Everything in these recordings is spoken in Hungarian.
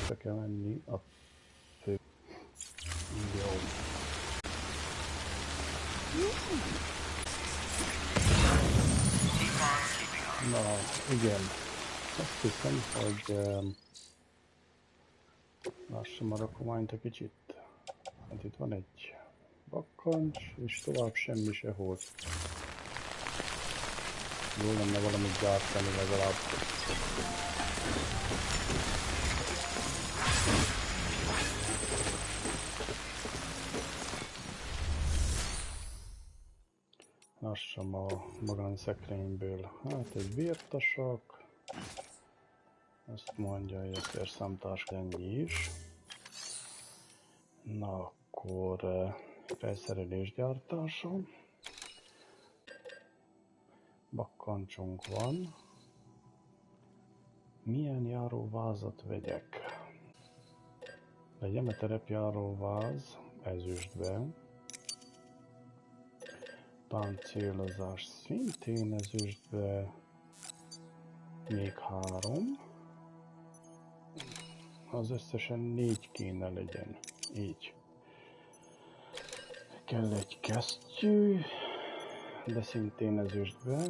Vissza kell menni a fő... Jó. Na, igen. Azt hiszem, hogy... Lássam a rakományt egy kicsit. Hát itt van egy bakkancs, és tovább semmi sehol. Jó lenne valamit gyártani legalább. Lássam a magánszekrényből. Hát egy virtasak. Ezt mondja, hogy a szerszámtárs ennyi is. Na akkor felszerelés gyártása. Bakkancsunk van. Milyen járóvázat vegyek? Legyen a terepjáróváz ezüstbe. Páncélozás szintén ezüstbe. Még 3. Az összesen 4 kéne legyen. Így. Kell egy kesztyű, de szintén ezüstbe.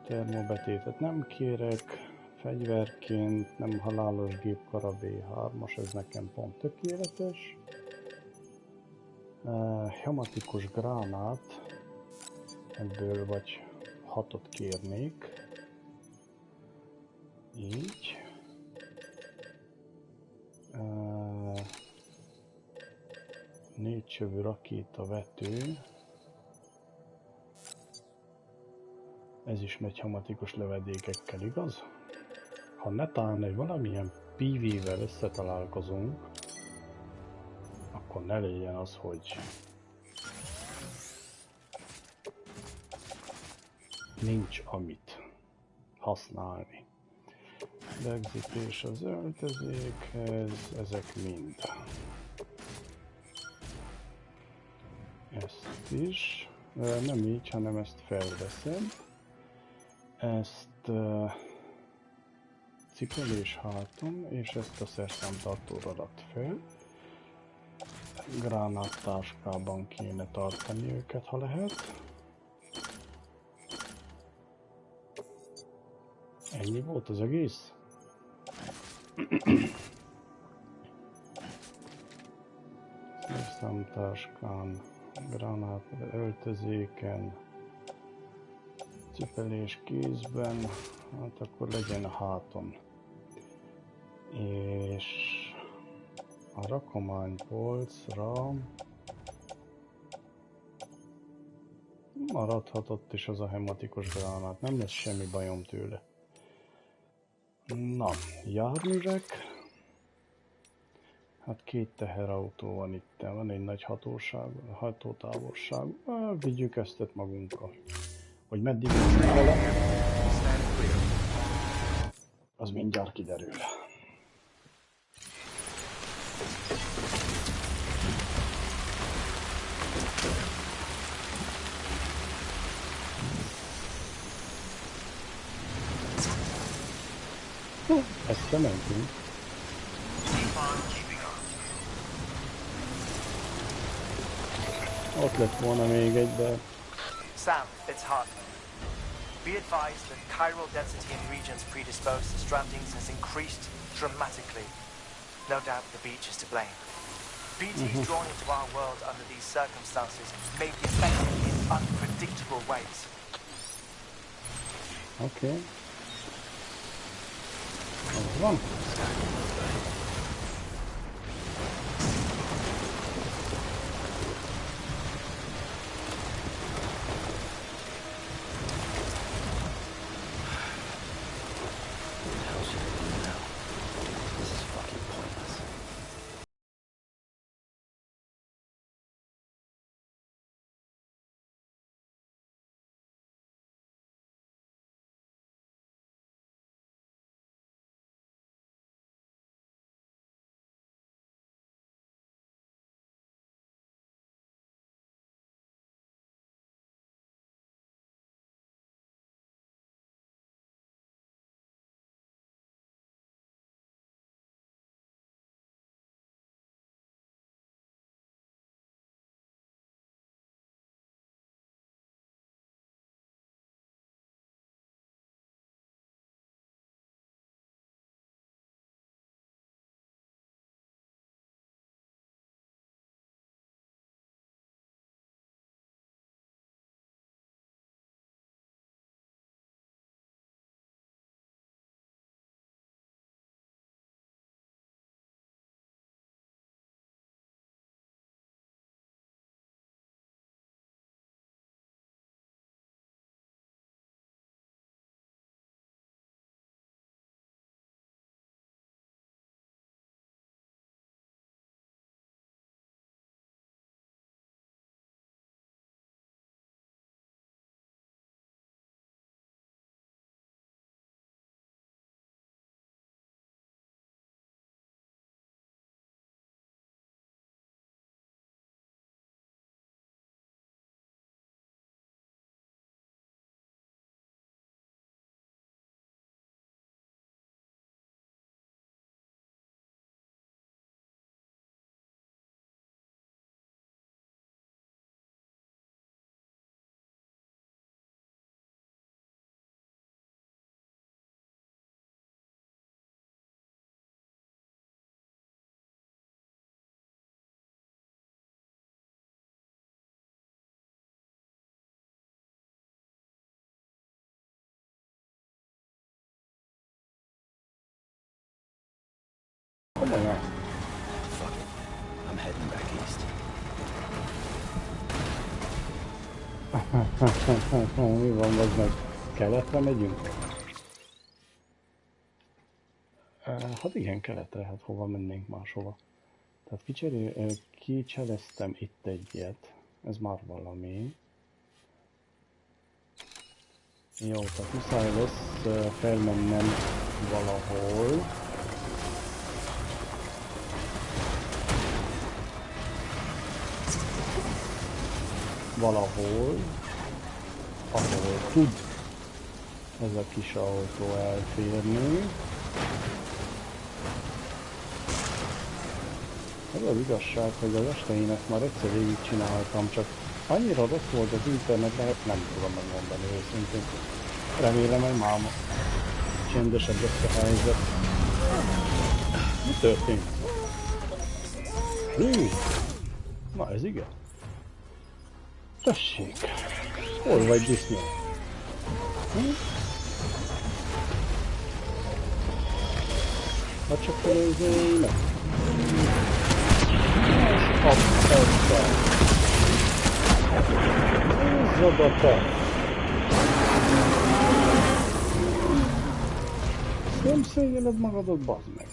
Termobetétet nem kérek. Fegyverként nem halálos gépkara B3-as, ez nekem pont tökéletes. Hematikus gránát, ebből vagy 6-ot kérnék. Így. 4 csövű rakétavető. Ez is megy hematikus lövedékekkel, igaz? Ha netán egy valamilyen PV-vel összetalálkozunk, akkor ne legyen az, hogy nincs amit használni. Rögzítés az öltözékhez, ezek mind. Ezt is, nem így, hanem ezt felveszem. Ezt cipelés háton, és ezt a szerszámtartóra rak fel. Gránáttáskában kéne tartani őket, ha lehet. Ennyi volt az egész? Szerszámtáskán, gránát öltözéken, cipelés kézben, hát akkor legyen a háton. És a rakománypolcra maradhatott is az a hematikus gránát, nem lesz semmi bajom tőle. Na, járművek. Hát 2 teherautó van itt, van egy nagy hatótávolság. Vigyük ezt magunkkal. Hogy meddig vele, az mindjárt kiderül. Ezt mentünk. Ott lett volna még egy, de... Sam, it's hot. Be advised that chiral density in regions predisposed to strandings has increased dramatically. No doubt the beach is to blame. BTs drawn into our world under these circumstances may be affected in unpredictable ways. Okay. Van. Komolyan. Fuck it. I'm heading back east. Mi van, az meg keletre megyünk? Hát igen, keletre, hát hova mennénk máshova. Tehát kicseleztem itt egyet, ez már valami. Jó, tehát muszáj lesz felmennem valahol. Ahol tud ez a kis autó elférni. Az az igazság, hogy az estén ezt már egyszer végigcsináltam, csak annyira rossz volt az internetben, nem tudom megmondani őszintén. Remélem, hogy már csendesebb lesz a helyzet. Mi történt? Hű! Na ez igen. Tessék! Hol vagy, disznó? Hát csak felőzői meg. Húzzad a te! Nem szégyeled magadot, bazd meg!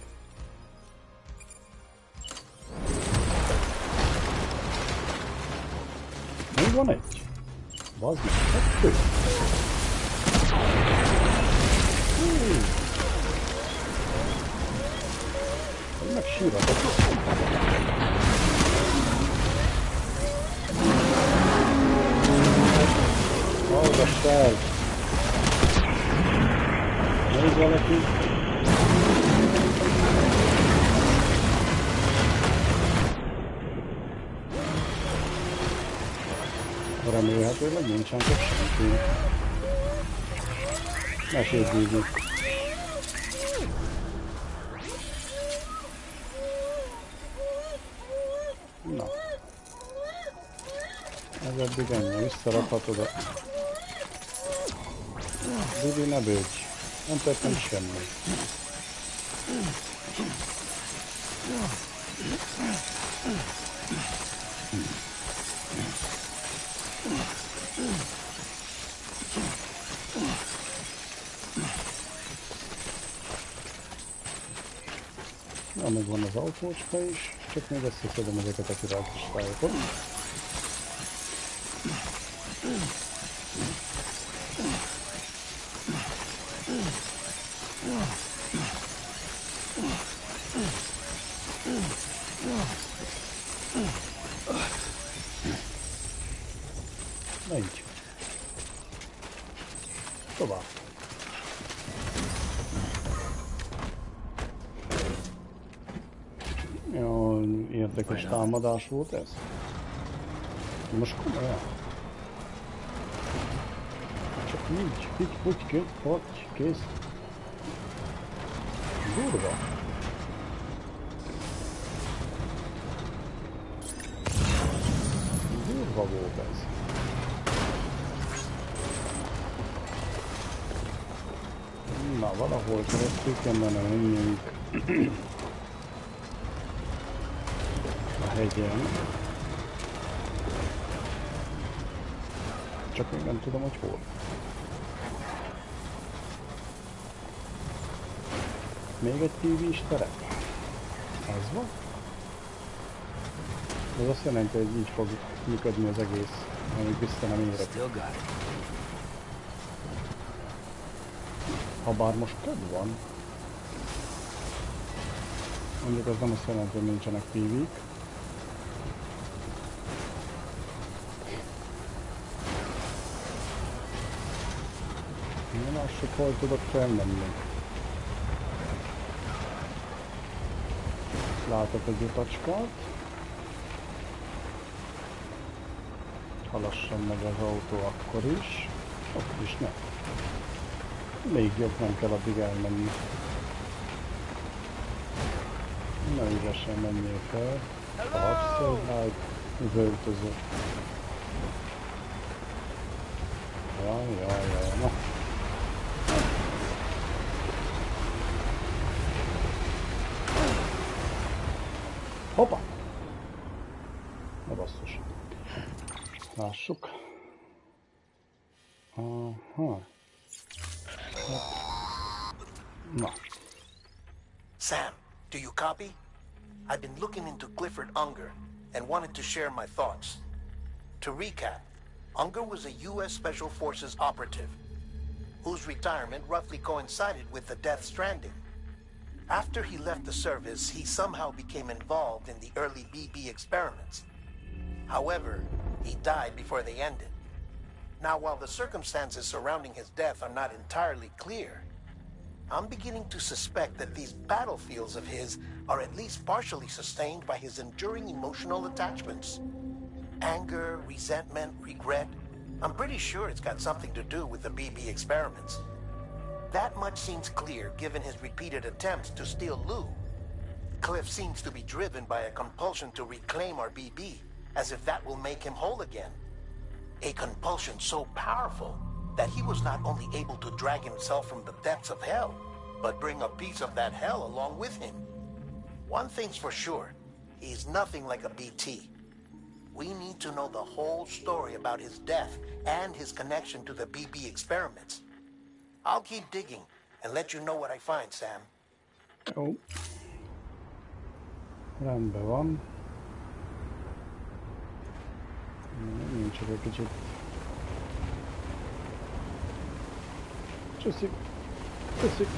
Még van egy? Bazd meg, kettő! Meg síratok! Hallgass el! Nézd valaki! Remélhetőleg nincsen csak senki. Ne sérüljük. Na. Ez eddig ennyi, visszarakhatod a... Bibi, ne bőcs. Nem tettem semmi. Na, megvan az autócska is, csak még összeszedem ezeket a királykistályokat. Na így. Tovább. Jó, érdekes támadás volt ez. Most komolyan. Csak nincs. Hogy kész. Durva. Durva volt ez. Na, valahol keresztül kellene menjünk a hegyen. Csak még nem tudom, hogy hol. Még egy TV-s terep. Ez van? Ez azt jelenti, hogy így fog működni az egész, amíg vissza nem érek. Habár most több van. Mondjuk az nem azt jelenti, hogy nincsenek TV-k. Én lássuk, hol tudok felmenni. Látok egy utacskát. Halasson meg az autó akkor is. Ott is ne. Még jobb, nem kell addig elmenni. Na ügyesen menjél fel. Abszolút üvöltöző. Jaj, na. Hoppá! Na basszus. Lássuk. Aha. Na. Sam, do you copy? I've been looking into Clifford Unger and wanted to share my thoughts. To recap, Unger was a U.S. Special Forces operative whose retirement roughly coincided with the death Stranding. After he left the service, he somehow became involved in the early BB experiments. However, he died before they ended. Now, while the circumstances surrounding his death are not entirely clear, I'm beginning to suspect that these battlefields of his are at least partially sustained by his enduring emotional attachments. Anger, resentment, regret. I'm pretty sure it's got something to do with the BB experiments. That much seems clear given his repeated attempts to steal Lou. Cliff seems to be driven by a compulsion to reclaim our BB, as if that will make him whole again. A compulsion so powerful that he was not only able to drag himself from the depths of hell, but bring a piece of that hell along with him. One thing's for sure, he's nothing like a BT. We need to know the whole story about his death and his connection to the BB experiments. I'll keep digging and let you know what I find, Sam. Jó. Rendben van. Nincs csak egy kicsit. Csúszik. Csúszik.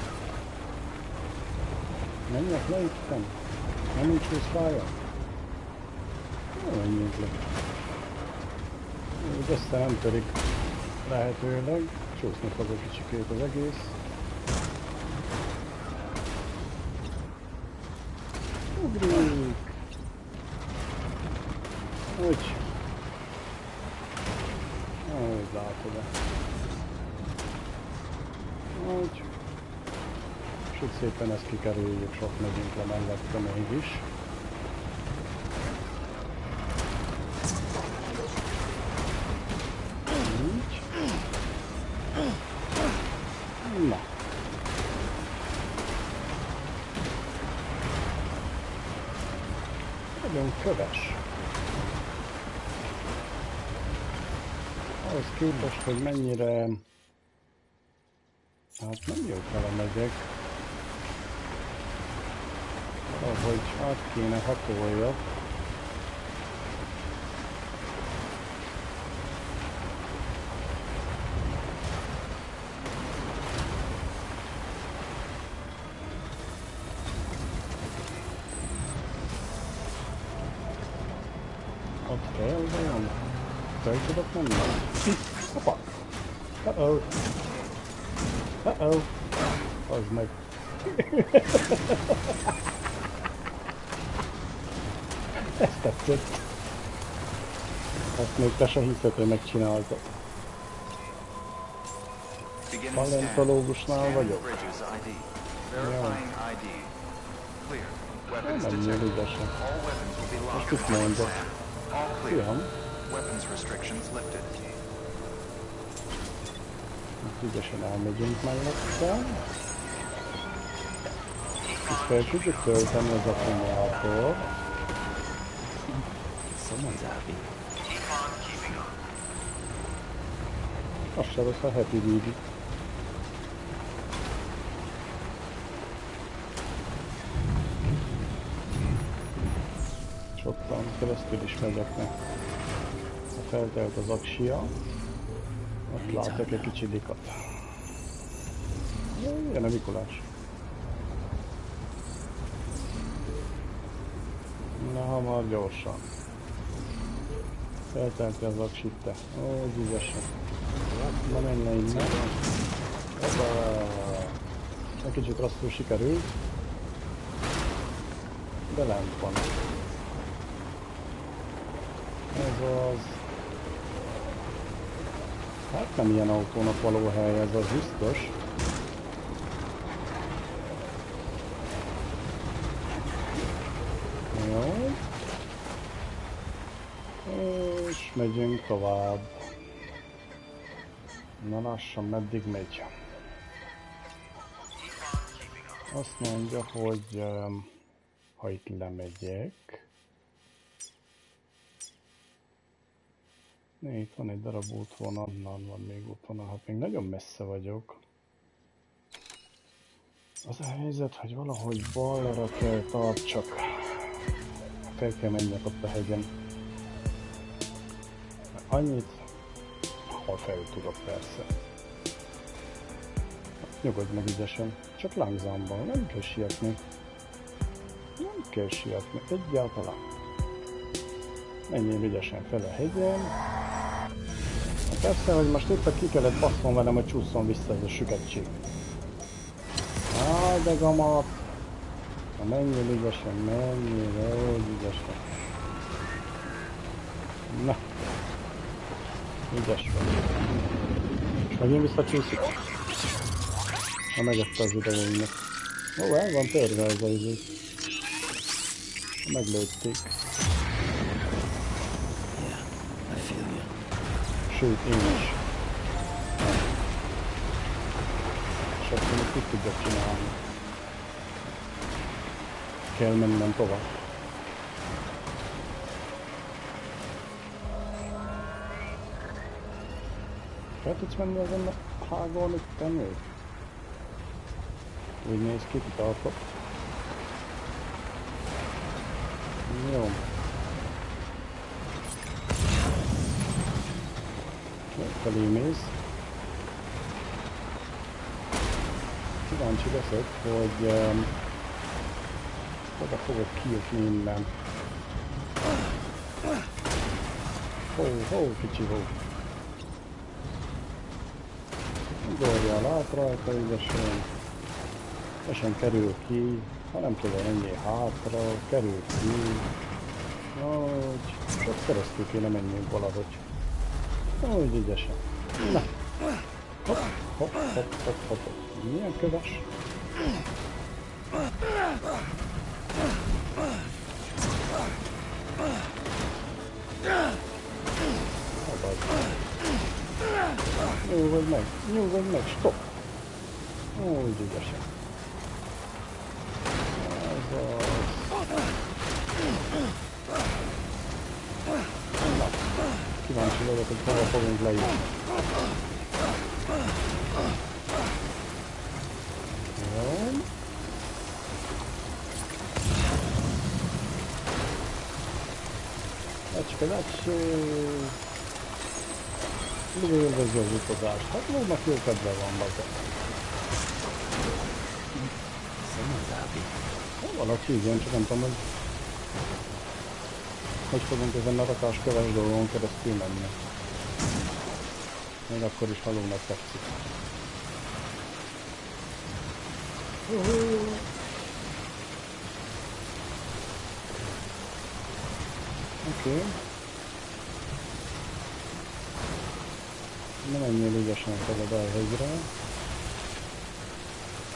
Menjek le itten? Nem nincs vízpálya? Menjünk le. Úgy össze nem törik lehetőleg. Csúszni fog egy kicsikét az egész. Ugrik! Úgy. Úgy látod-e. Úgy. És úgy szépen ezt kikerüljük, sok megyünk le mellette mégis. Így. Na. Nagyon köves. Ahhoz képest, hogy mennyire... Hát nem jó vele megyek. Valahogy át kéne hatoljak. Ott kell vajon? Fel tudok menni? Hoppá! Uh-oh! Uh-oh! Az meg! Ez tetszett! Ezt még te se hiszed, hogy megcsináltad. Paleontológusnál vagyok. Jó. Nem jön ügyesen. Most mit mondod? Fiam? Itt ügyesen elmegyünk mellette. Itt fel tudjuk tölteni az akkumulátort. Az se rossz a happy baby. Sottan keresztül is megyek meg. Ha feltelt az aksia, ott látok egy kicsi dikat. Jön a Mikulás. Na hamar, gyorsan. Feltelti az aksit te. Ó, gyűzesen. Na menj le innen. Egy kicsit rosszul sikerült. De lent van. Ez az... Hát nem ilyen autónak való hely, ez az biztos. Jó. És megyünk tovább. Na lassan, meddig megy. Azt mondja, hogy ha itt lemegyek, Itt van egy darab útvonal, onnan van még útvonal, hát még nagyon messze vagyok. Az a helyzet, hogy valahogy balra kell tartsak. Fel kell menjek ott a hegyen. Annyit, ha fel tudok persze. Nyugodj meg ügyesen, csak langzámban, nem kell sietni. Nem kell sietni, egyáltalán. Menjél ügyesen fel a hegyen. Persze, hogy most éppen ki kellett basznom velem, hogy csúszom vissza ez a süketség. Áj, de gamat! Na menjél ügyesen, menjél, úgy ügyesen. Na. Ügyes vagy. És megint visszacsúszik. Na megette az idegeinek. Ó, el van törve ez a izé. Meglőtték. Sőt, én is. És akkor még mit tudjak csinálni. Kell mennem tovább. Fel tudsz menni ezen a hágon itt még? Úgy néz ki, kitartok. Jó. Felé mész. Kíváncsi leszek, hogy oda fogok kijutni innen. Hó, kicsi hó. Ugorjál át rajta ügyesen. Esen kerül ki. Ha nem tudom, menjél hátra, kerül ki. Úgy. Csak keresztül kéne menjünk valahogy. Úgy ügyesen. Na. Hopp. Milyen köves? Nyugodj meg, stop! Úgy ügyesen. Ez az... Na, kíváncsi vagyok, hogy hova fogunk leírni. Jó. Lecske. Mindig élvezi az utazást. Hát lónak jó kedve van, bazeg. Valaki igen, csak nem tudom, hogy fogunk ezen a rakásköves dolgon keresztül menni. Még akkor is halónak tetszik. Oké. Nem menjél ügyesen feled a hegyre.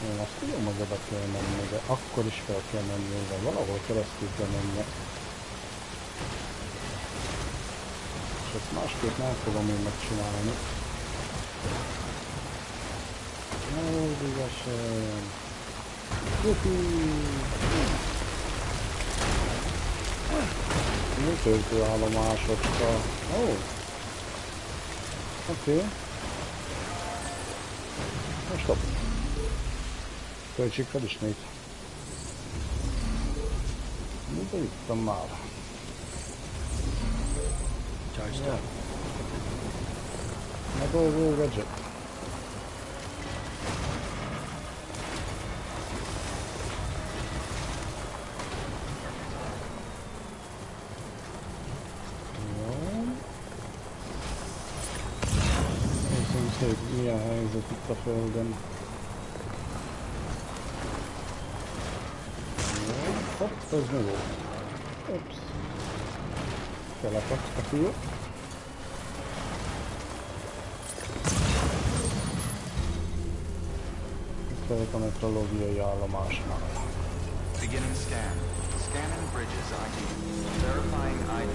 Én azt tudom, hogy oda kell menni, de akkor is fel kell menni, de valahol keresztül kell menni. És ezt másképp nem fogom én megcsinálni. Úgy ügyesen. Mi töltőállomásocska? Ó! Oké. Na stop. Töltsük fel ismét. De itt van már. Charged up. Na go, gadget. Szép, milyen helyzet itt a földön. Jó, hopp, ez mi volt? Ups. Felakadt a fiú. Itt vagyok a metrológiai állomásnál. Beginning scan. Scanning bridges ID. Verifying ID.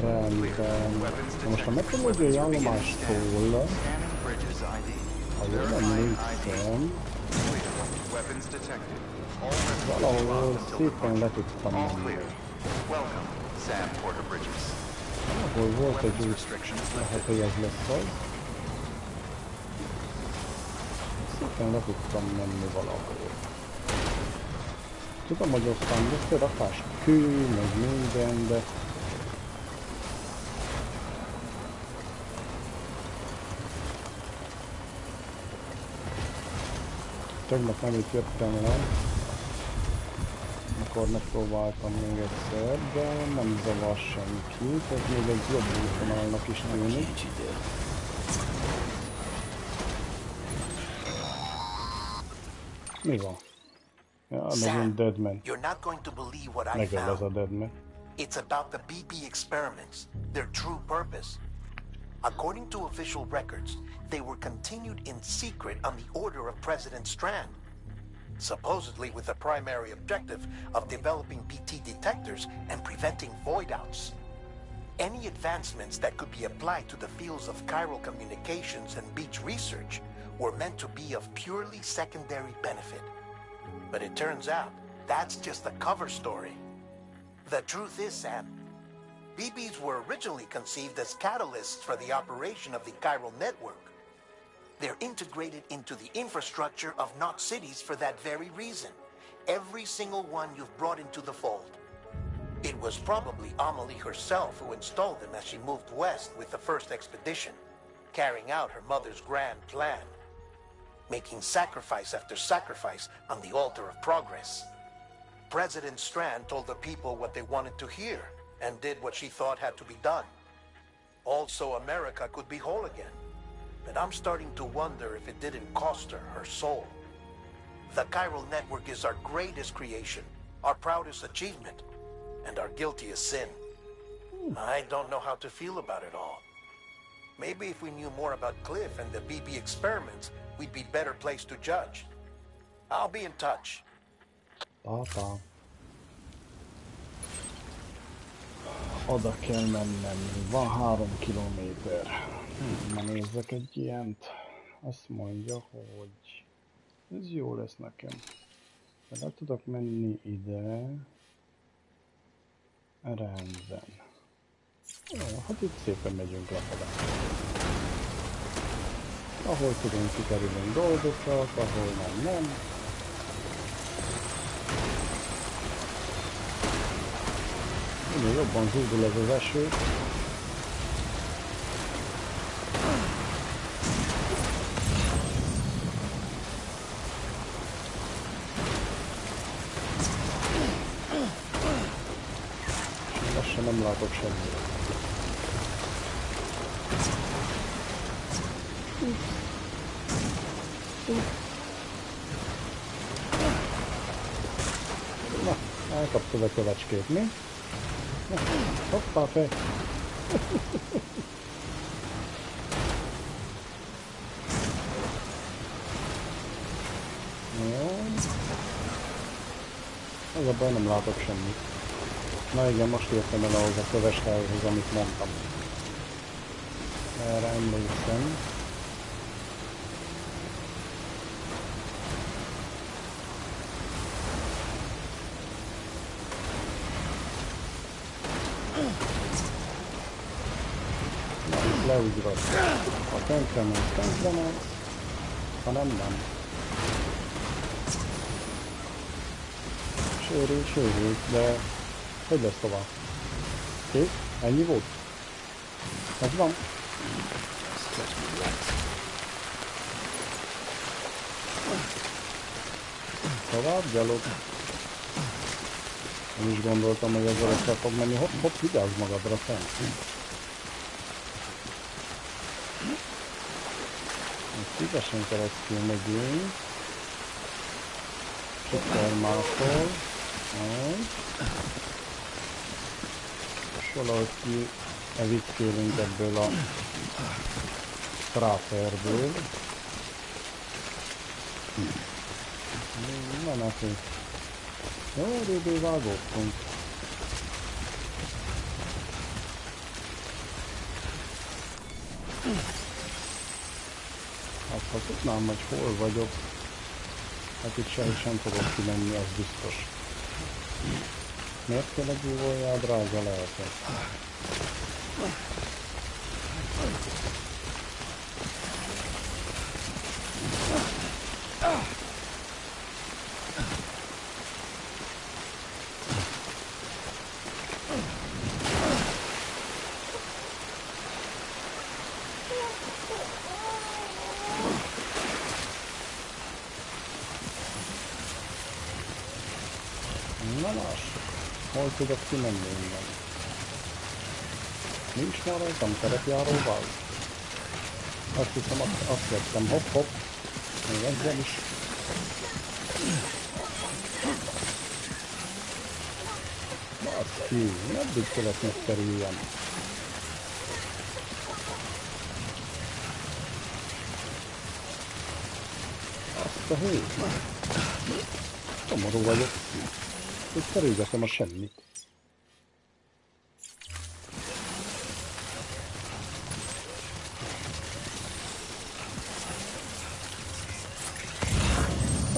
Rendben. Most a metrológiai állomástól, ha jól emlékszem, valahol szépen le tudtam menni. Ahol volt egy Weapons út, restrictions lehet, lifted. hogy ez lesz az. Szépen le tudtam menni valahol. Tudom, hogy aztán lesz egy rakás kő, meg minden, de... Tegnap nem itt jöttem le, akkor megpróbáltam még egyszer, de nem zavar senkit, ez még egy jobb útvonalnak is tűnik. Can't you do? Mi van? Ja, megint Sam, Deadman. you're not going to believe what I Megöl ez a found. Deadman. It's about the BB experiments, their true purpose. According to official records, they were continued in secret on the order of President Strand, supposedly with the primary objective of developing BT detectors and preventing void-outs. Any advancements that could be applied to the fields of chiral communications and beach research were meant to be of purely secondary benefit. But it turns out, that's just a cover story. The truth is, Sam, BBs were originally conceived as catalysts for the operation of the chiral network. They're integrated into the infrastructure of Knot cities for that very reason. Every single one you've brought into the fold. It was probably Amelie herself who installed them as she moved west with the first expedition, carrying out her mother's grand plan, making sacrifice after sacrifice on the altar of progress. President Strand told the people what they wanted to hear and did what she thought had to be done. Also, America could be whole again. But I'm starting to wonder if it didn't cost her her soul. The chiral network is our greatest creation, our proudest achievement, and our guiltiest sin. I don't know how to feel about it all. Maybe if we knew more about Cliff and the BB experiments, we'd be better placed to judge. I'll be in touch. Papa. Oda kell mennem, van 3 kilométer. Na nézzek egy ilyent. Azt mondja, hogy ez jó lesz nekem. De le tudok menni ide. Rendben. Jó, hát itt szépen megyünk lefelé. Ahol tudunk kikerülni dolgokat, ahol nem. Minél jobban zúdul ez az eső. Lassan nem látok semmit. Na, elkaptad a kövecskét, mi? Na, hoppá, fej! Jó. Az a baj, nem látok semmit. Na igen, most értem el ahhoz a köves helyhez, amit mondtam. Erre emlékszem. Na, itt leugrott. Ha tönkremény, ha nem. Sérült, de hogy lesz tovább? Kész? Ennyi volt? Ez van? Tovább gyalog. Nem is gondoltam, hogy ezzel össze fog menni. Hopp, vigyázz magadra fent. Szívesen keresztül megyünk. Supermászol. És valahogy kivickélünk ebből a kráterből. Na neki. Jó, erőből vágottunk. Hát ha tudnám, hogy hol vagyok, hát itt sem fogok kimenni, az biztos. Miért kell egy újjá, drága lehetek? Na lássuk, hol tudok kimenni innen. Nincs már rajtam terepjáróval? Azt hiszem, azt vettem, hopp. Még ezzel is. Baszki, meddig kellett megkerüljem? Azt a hő. Szomorú vagyok. Úgy kerülgetem a semmit.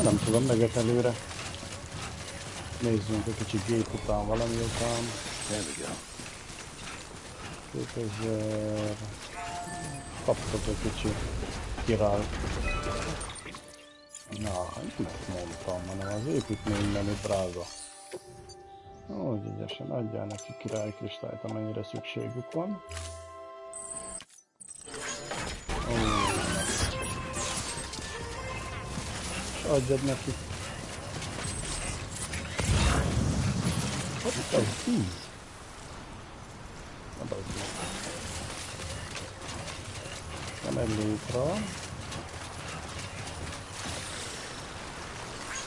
Nem tudom, megyek előre. Nézzünk egy kicsit gép után, valami után. There we go. 2000... Kaptok egy kicsi király. Na, nem ezt mondtam, hanem az építménymenü drága. Úgy ügyesen, adjál neki királykristályt, amennyire szükségük van. És adjad neki. Hopp, az 10. Adod meg. Nem egy létra.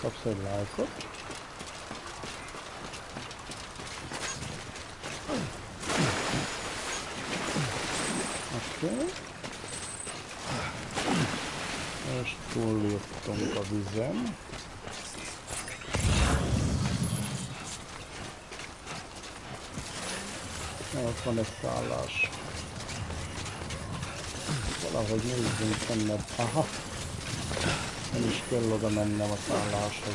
Kapsz egy lájkot. Oké. És túlléptünk a vizen. Ott van egy szállás. Valahogy nézzünk fennebb. Aha! Nem is kell oda mennem a szálláshoz.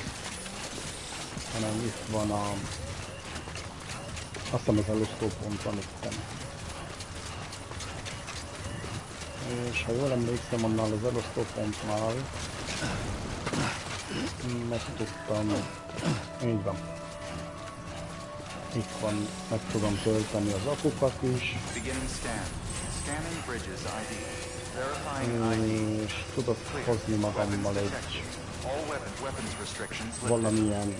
Hanem itt van a... Azt hiszem az elosztópont van itten. És ha jól emlékszem, annál az elosztópontnál meg tudtam... Így van. Itt van, meg tudom tölteni az akukat is. És tudok hozni magammal egy valamilyen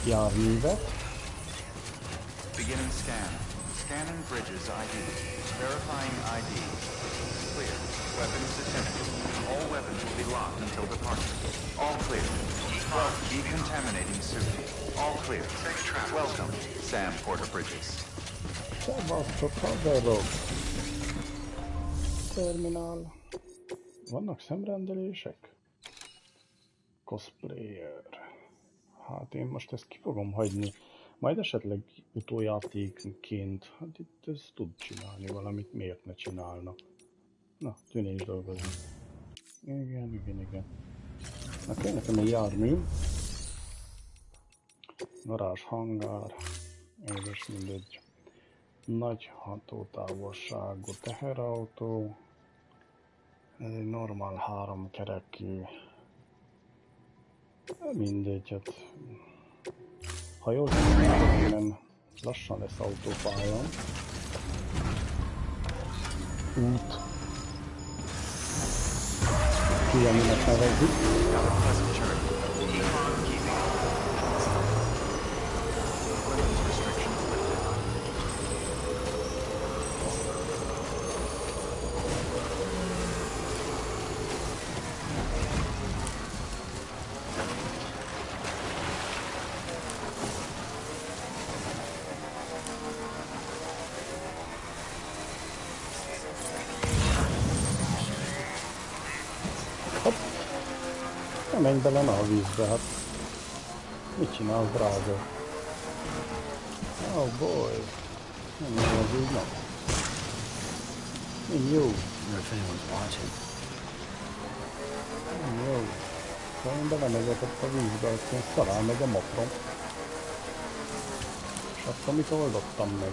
járművet. Beginning scan. Scanning bridges ID. Verifying ID. Clear. Weapons detected. All weapons will be locked until departure. All clear. Decontaminating suit. All clear. Safe travel. Welcome, Sam Porter Bridges. Szevasztok, haverok! Terminál. Vannak szemrendelések? Cosplayer. Hát én most ezt ki fogom hagyni. Majd esetleg utójátékként. Hát itt ez tud csinálni valamit, miért ne csinálna? Na, tűnés dolgozni. Igen. Na kell nekem egy jármű. Garázs, hangár. Édes mindegy. Nagy hatótávolságú teherautó. Ez egy normál 3 kerekű. Mindegy, hát... Ha jól tudom, lassan lesz autópályán. Út. Kileminek nevezzük. Menj bele a vízbe, hát mit csinálsz, drága? Oh boy, nem jó az úgy, nem. Nem jó. If anyone's watching. Nem jó. Ha én belemegyek ott a vízbe, akkor szarál megy a motrom. És akkor mit oldottam meg?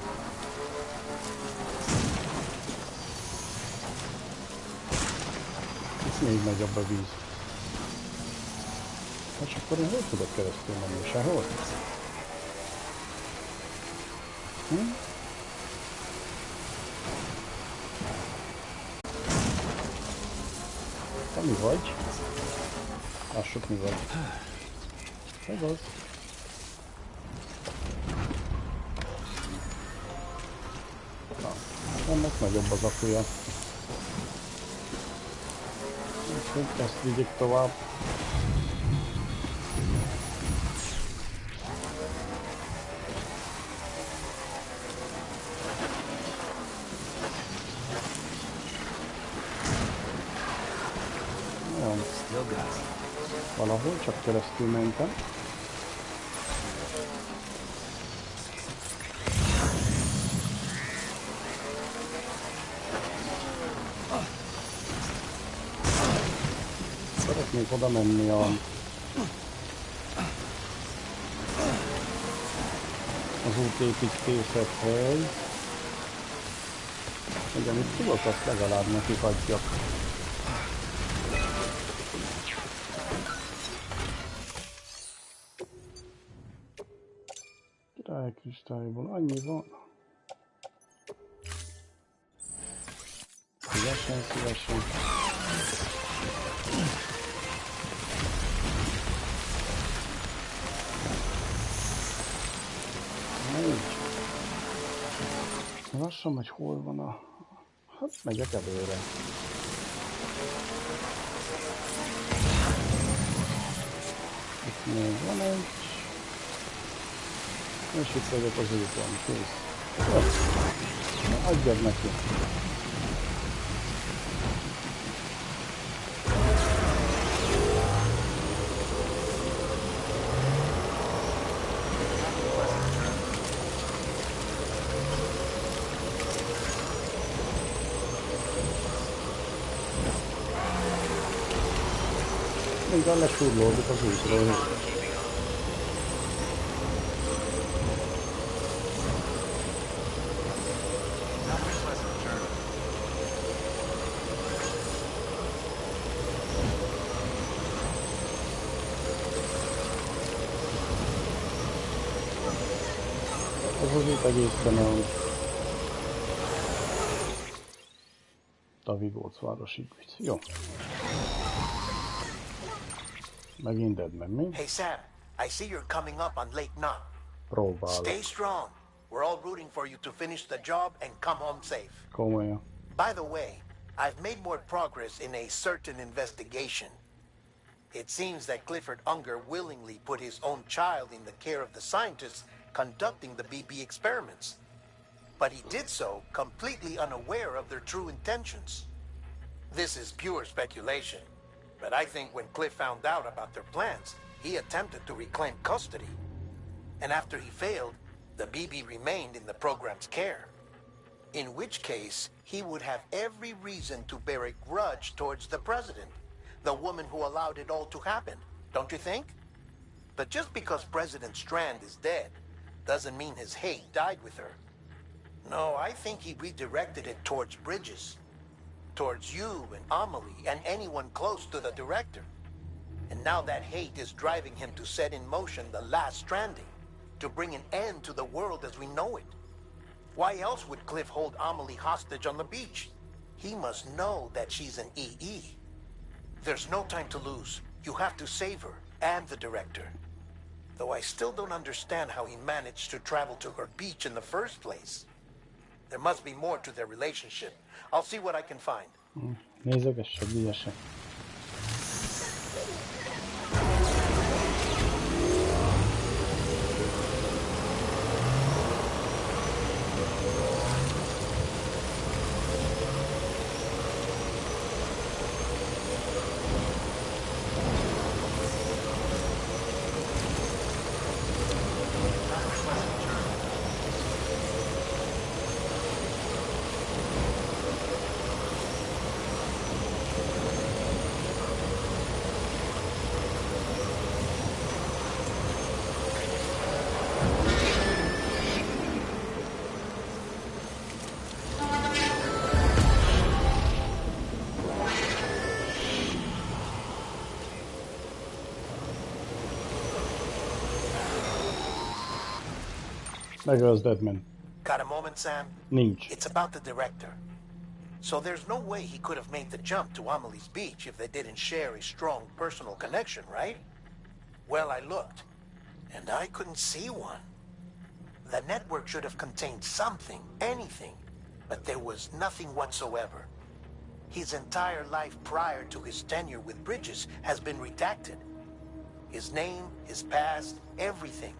Itt még nagyobb a víz. És akkor én hol tudok keresztül menni? Sehol? Te mi vagy? Lássuk mi vagy. Ez az. Na, ennek nagyobb az akúja. Úgyhogy ezt vigyük tovább. Valahol csak keresztül mentem. Szeretnék oda menni az útépítészethez. Hogy amit tudok, azt legalább nekik adjak. Kristályból annyi van. Szívesen, szívesen. Így. Lassan, hogy hol van a... Hát megyek előre. Itt még van egy. És itt vagyok az úton, kész. Na, adjad neki. Mindjárt lesurlódik az útról. Az itt egészen a Vigócvárosig visz. Jó. Megint dead, mi? Hey Sam, I see you're coming up on Lake Knot. Próbálok. Stay strong. We're all rooting for you to finish the job and come home safe. Komolyan. By the way, I've made more progress in a certain investigation. It seems that Clifford Unger willingly put his own child in the care of the scientists conducting the BB experiments. But he did so completely unaware of their true intentions. This is pure speculation, but I think when Cliff found out about their plans, he attempted to reclaim custody. And after he failed, the BB remained in the program's care. In which case, he would have every reason to bear a grudge towards the president, the woman who allowed it all to happen, don't you think? But just because President Strand is dead, doesn't mean his hate died with her. No, I think he redirected it towards Bridges. Towards you and Amelie and anyone close to the director. And now that hate is driving him to set in motion the last Stranding, to bring an end to the world as we know it. Why else would Cliff hold Amelie hostage on the beach? He must know that she's an EE. There's no time to lose. You have to save her and the director. Though I still don't understand how he managed to travel to her beach in the first place. There must be more to their relationship. I'll see what I can find. Nézegessek, ügyesek. Megölsz Deadman. Got a moment, Sam? Nincs. It's about the director. So there's no way he could have made the jump to Amelie's Beach if they didn't share a strong personal connection, right? Well, I looked, and I couldn't see one. The network should have contained something, anything, but there was nothing whatsoever. His entire life prior to his tenure with Bridges has been redacted. His name, his past, everything.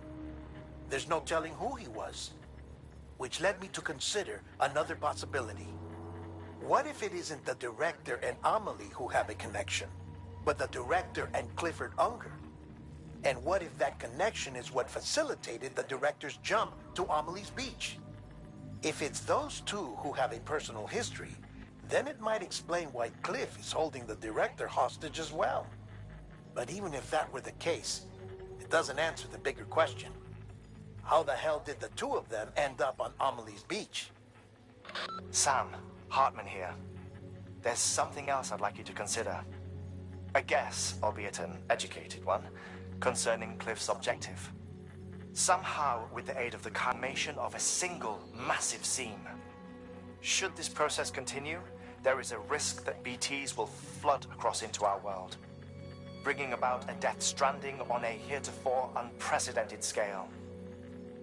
There's no telling who he was. Which led me to consider another possibility. What if it isn't the director and Amelie who have a connection, but the director and Clifford Unger? And what if that connection is what facilitated the director's jump to Amelie's Beach? If it's those two who have a personal history, then it might explain why Cliff is holding the director hostage as well. But even if that were the case, it doesn't answer the bigger question. How the hell did the two of them end up on Amelie's Beach? Sam, Hartman here. There's something else I'd like you to consider. A guess, albeit an educated one, concerning Cliff's objective. Somehow, with the aid of the formation of a single massive seam. Should this process continue, there is a risk that BTs will flood across into our world, bringing about a death stranding on a heretofore unprecedented scale.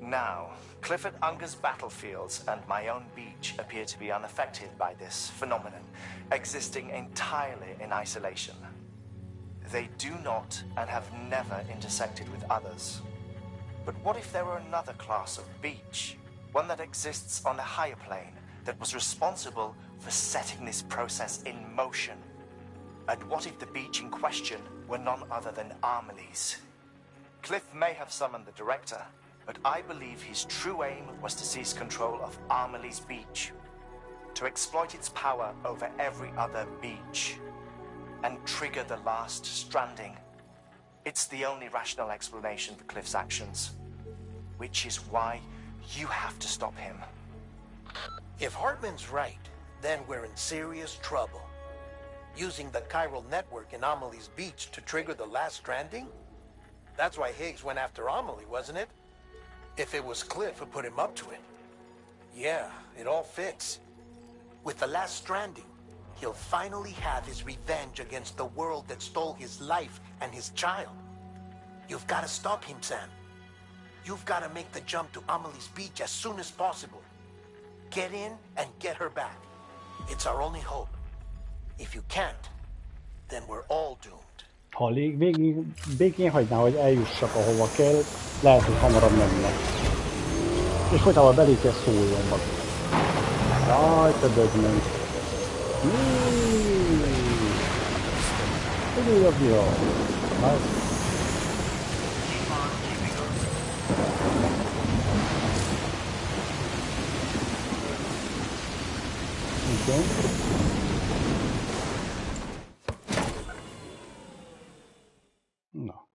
Now, Clifford Unger's battlefields and my own beach appear to be unaffected by this phenomenon, existing entirely in isolation. They do not and have never intersected with others. But what if there were another class of beach, one that exists on a higher plane, that was responsible for setting this process in motion? And what if the beach in question were none other than Amelie's? Cliff may have summoned the director, but I believe his true aim was to seize control of Amelie's Beach, to exploit its power over every other beach, and trigger the last stranding. It's the only rational explanation for Cliff's actions, which is why you have to stop him. If Hartman's right, then we're in serious trouble. Using the chiral network in Amelie's Beach to trigger the last stranding? That's why Higgs went after Amelie, wasn't it? If it was Cliff who put him up to it. Yeah, it all fits. With the last stranding, he'll finally have his revenge against the world that stole his life and his child. You've got to stop him, Sam. You've got to make the jump to Amelie's Beach as soon as possible. Get in and get her back. It's our only hope. If you can't, then we're all doomed. Ha békén hagyná, hogy eljussak ahova kell, lehet, hogy hamarabb menne. És folytában belé kell szóljon meg. Jaj, te Deadman. Hogy a vihar? Igen. Na.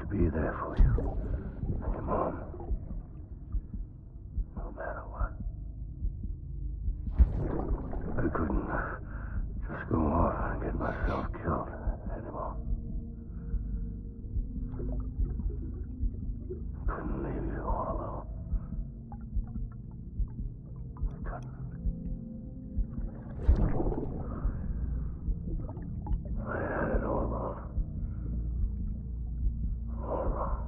Be there for you and your mom, no matter what. I couldn't just go off and get myself killed anymore. Couldn't leave you all alone. I couldn't. I had it all wrong. All wrong.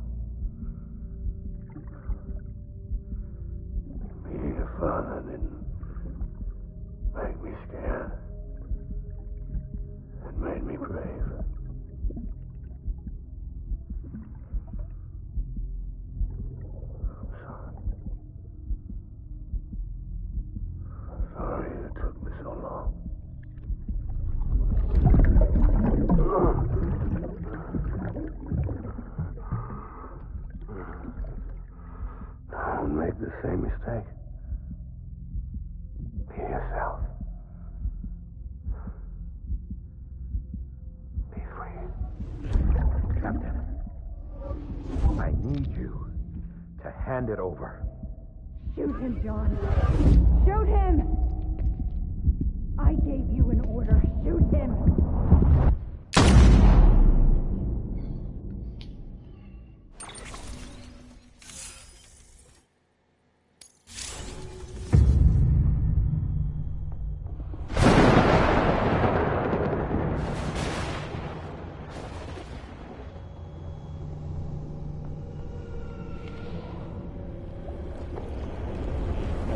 Being a father didn't make me scared. make the same mistake. Be yourself. Be free. Captain, I need you to hand it over. Shoot him, John. Shoot him! I gave you an order. Shoot him!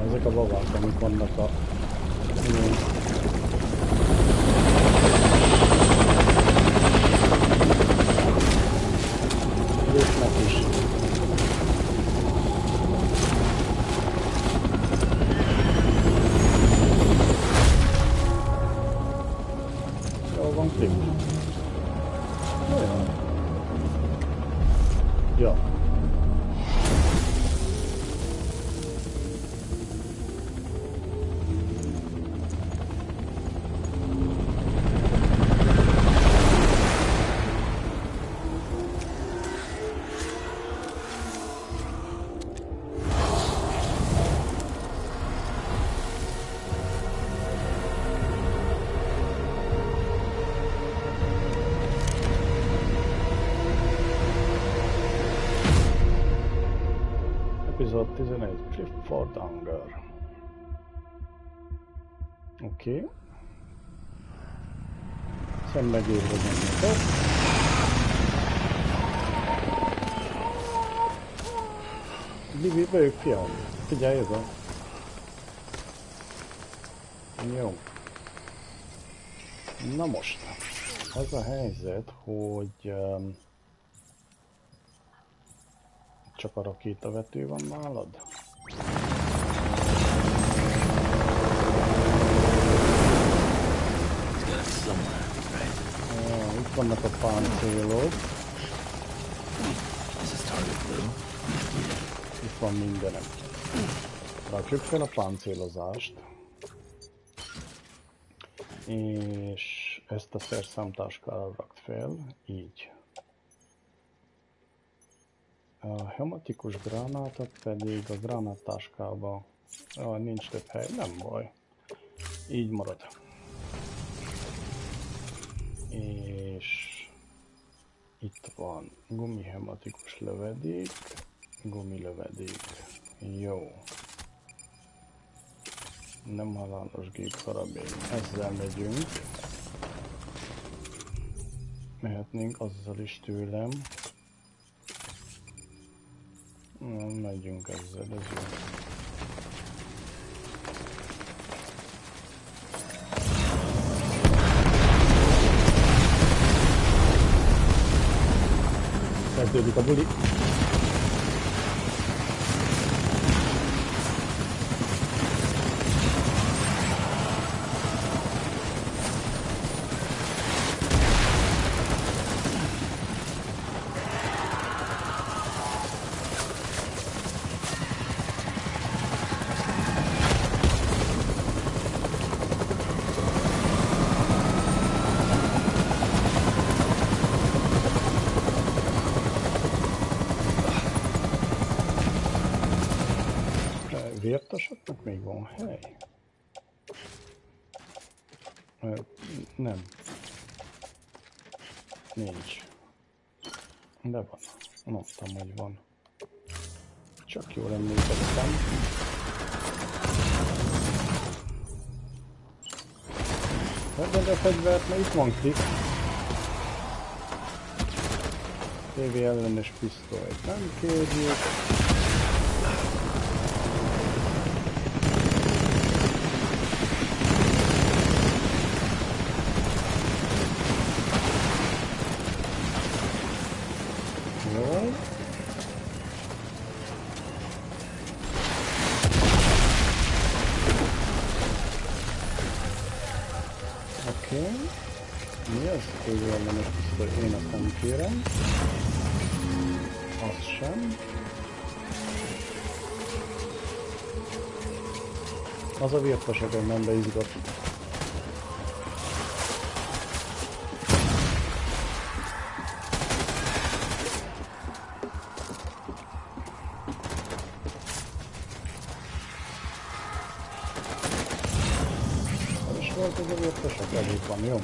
Ezek a babák, amik vannak a... Őknek is. Jól van klip. Olyan. Ja. Epizód 11. Clifford Hunger. Oké. Szenvedélyre nyomjatok. Bibi, bejük fiam. Figyelj oda. Jó. Na most. Az a helyzet, hogy... csak a rakétavető van nálad? Itt vannak a páncélok. Itt van mindenem. Rakjuk fel a páncélozást. És ezt a szerszámtáskára rakt fel, így. A hematikus gránátot pedig a gránátáskába. Nincs több hely, nem baj. Így marad. És itt van gumihematikus lövedék, gumilövedék. Jó. Nem halálos gépkarabény. Ezzel megyünk. Mehetnénk azzal is tőlem. Megyünk ezzel, ez jó. Kezdődik a buli. Vértasoknak még van hely? Nem. Nincs. De van. Mondtam, hogy van. Csak jól emlékeztem. De fegyvert, mert itt van klik. TV ellenes pisztolyt nem kérjük. Én azt nem kérem. Azt sem. Az a virtuosok nem beizgott. És volt ez a virtuosok, elég van, jó?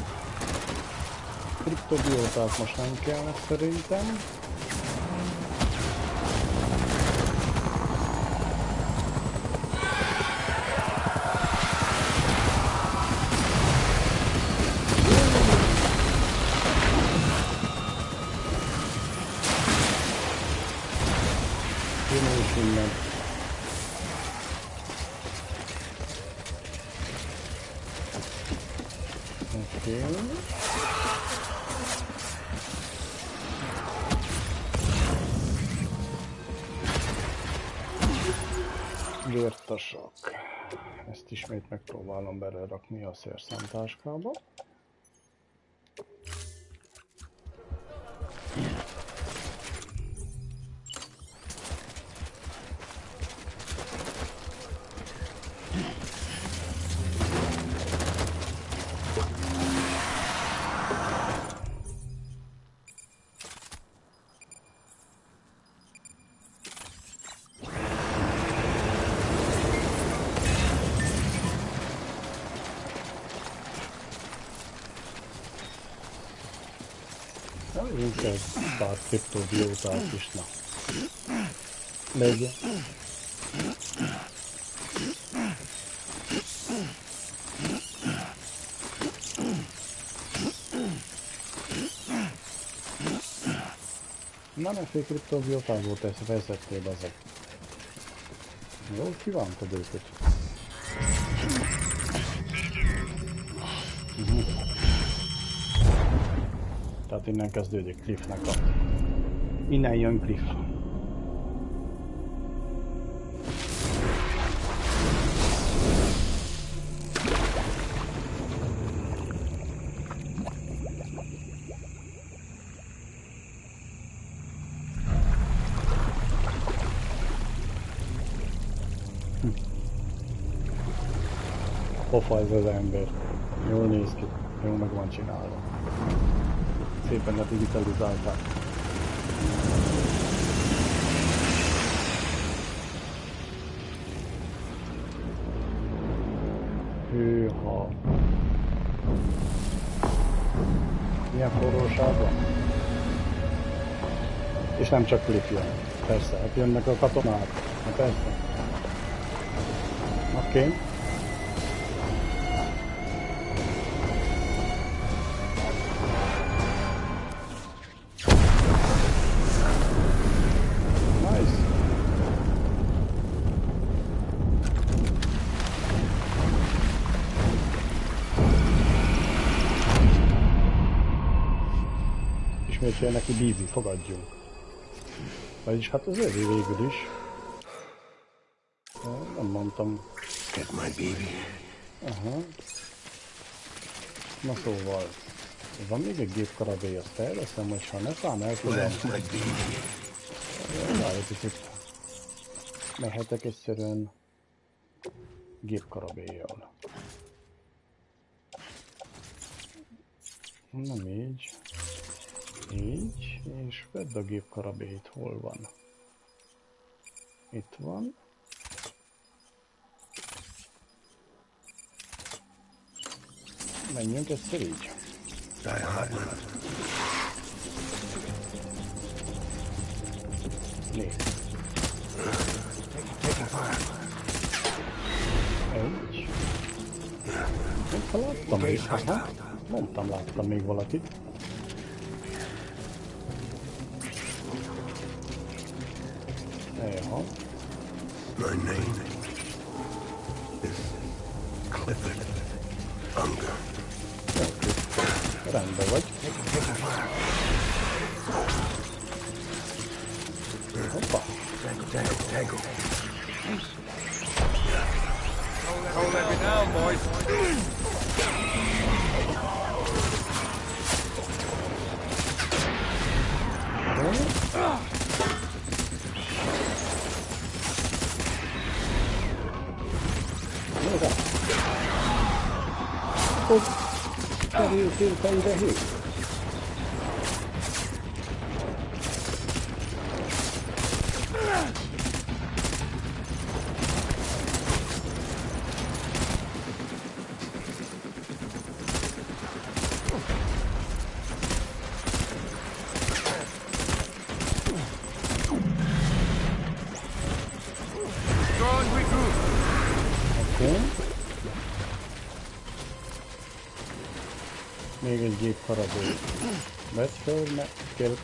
Kriptobiótát most nem kell szerintem. Virtosok. Ezt ismét megpróbálom belerakni a szerszámtáskába. Inkább pár kriptobiótát is, na. Legyen. Na, ne fél kriptobiótából tesz, vezettél ezek. Jól kívántad őket. Tehát innen kezdődik Cliffnek a... Innen jön Cliff. Pofa ez az ember. Jól néz ki. Jól meg van csinálva. Szépen ledigitalizálták. Hűha! Milyen forróság van? És nem csak Cliff jön. Persze, hát jönnek a katonák. Na persze. Oké. Ismét neki bízni, fogadjunk. Vagyis hát az övé végül is. Nem mondtam. Get my baby. Aha. Na szóval, van még egy gépkarabély, azt elveszem, hogy ha ne szám el tudom. Itt mehetek egyszerűen gépkarabéllyal. Nem így. Így, és vedd a gépkarabélyt, hol van? Itt van. Menjünk egyszer így. Nézd. Egy. Mondtam, láttam még. Aha. Mondtam, láttam még valakit. Jaha. My name is Clifford Unger. Rendben vagy. Hoppa. Tango. Don't let me down, boys. Akkor kerültél te ide hét? Még egy gép harabó. Vedd fel, ne kell.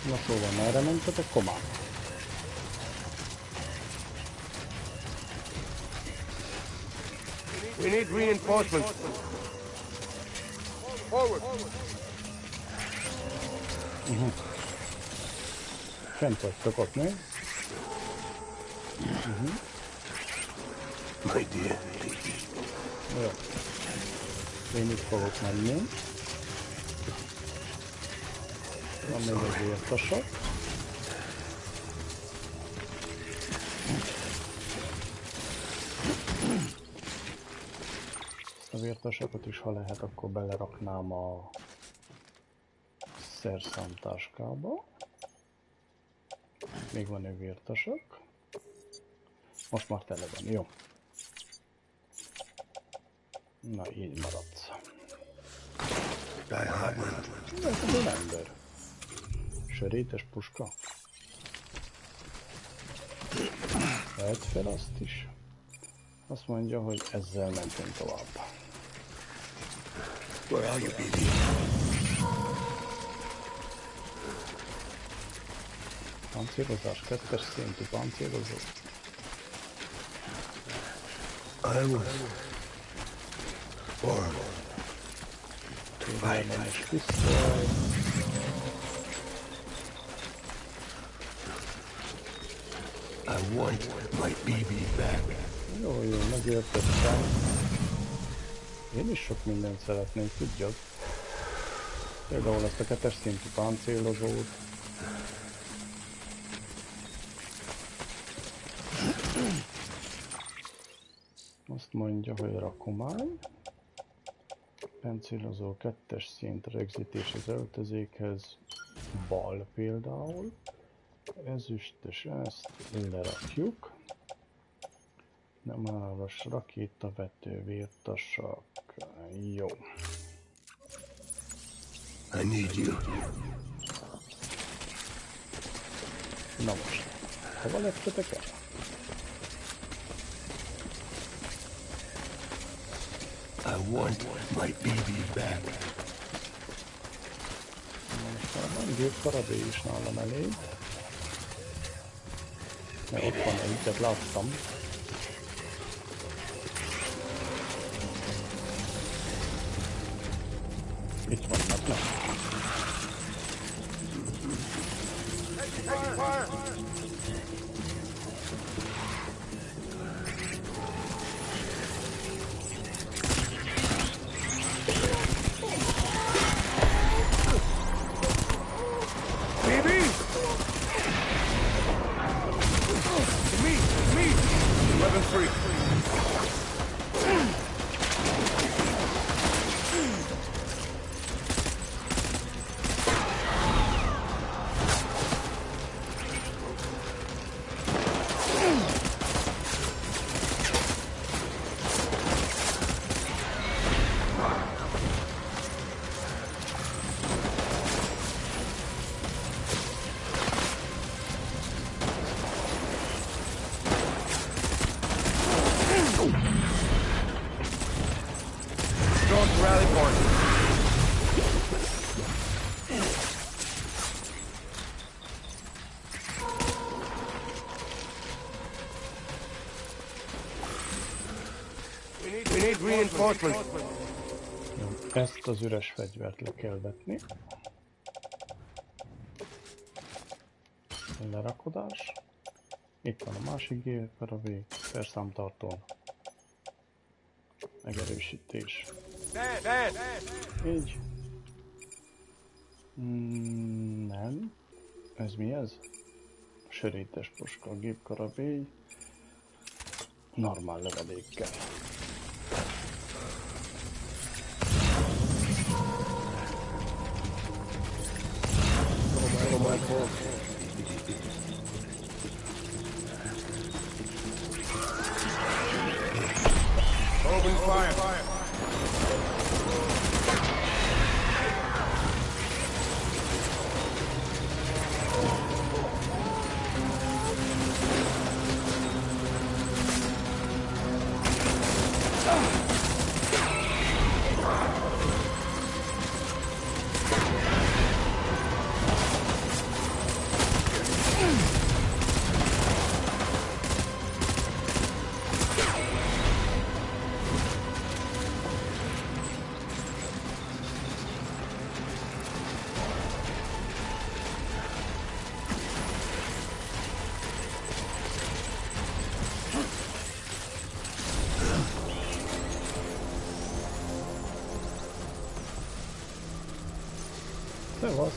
Na szóval, merre mentetek, komán? We need reinforcements. Forward. Fent vagytok ott, mi? My dear. Jó. Én itt fogok menni. Van még egy értasak. A vértasakot is, ha lehet, akkor beleraknám a szerszámtáskába. Még van egy vértasak. Most már tele van, jó. Na, így maradsz. Ez egy ember. Sörétes puska. Lehet fel azt is. Azt mondja, hogy ezzel mentünk tovább. Where are you, baby? Páncélozás, 2-es szintű páncélozó. I was born to fight. I want my baby back. Jó, megértettem. Én is sok mindent szeretnék, tudjad. Például ezt a 2-es szintű páncélozót. Azt mondja, hogy rakomány. Páncélozó 2-es szint rögzítés az öltözékhez. Bal például. Ezüstös, ezt lerakjuk. Nem áras, rakétavető, vértasak. Jó. I need you. Na most, hova lettetek el? I want my baby back. Most már van gépkarabé is nálam elég. Mert ott van egyet, láttam. Itt vannak, nem? Ezt az üres fegyvert le kell vetni. Lerakodás. Itt van a másik gépkarabé, szerszámtartón. Megerősítés. Így. Nem. Ez mi ez? Sörétes puska, gépkarabé. Normál lövedékkel. Open fire. Szevasz!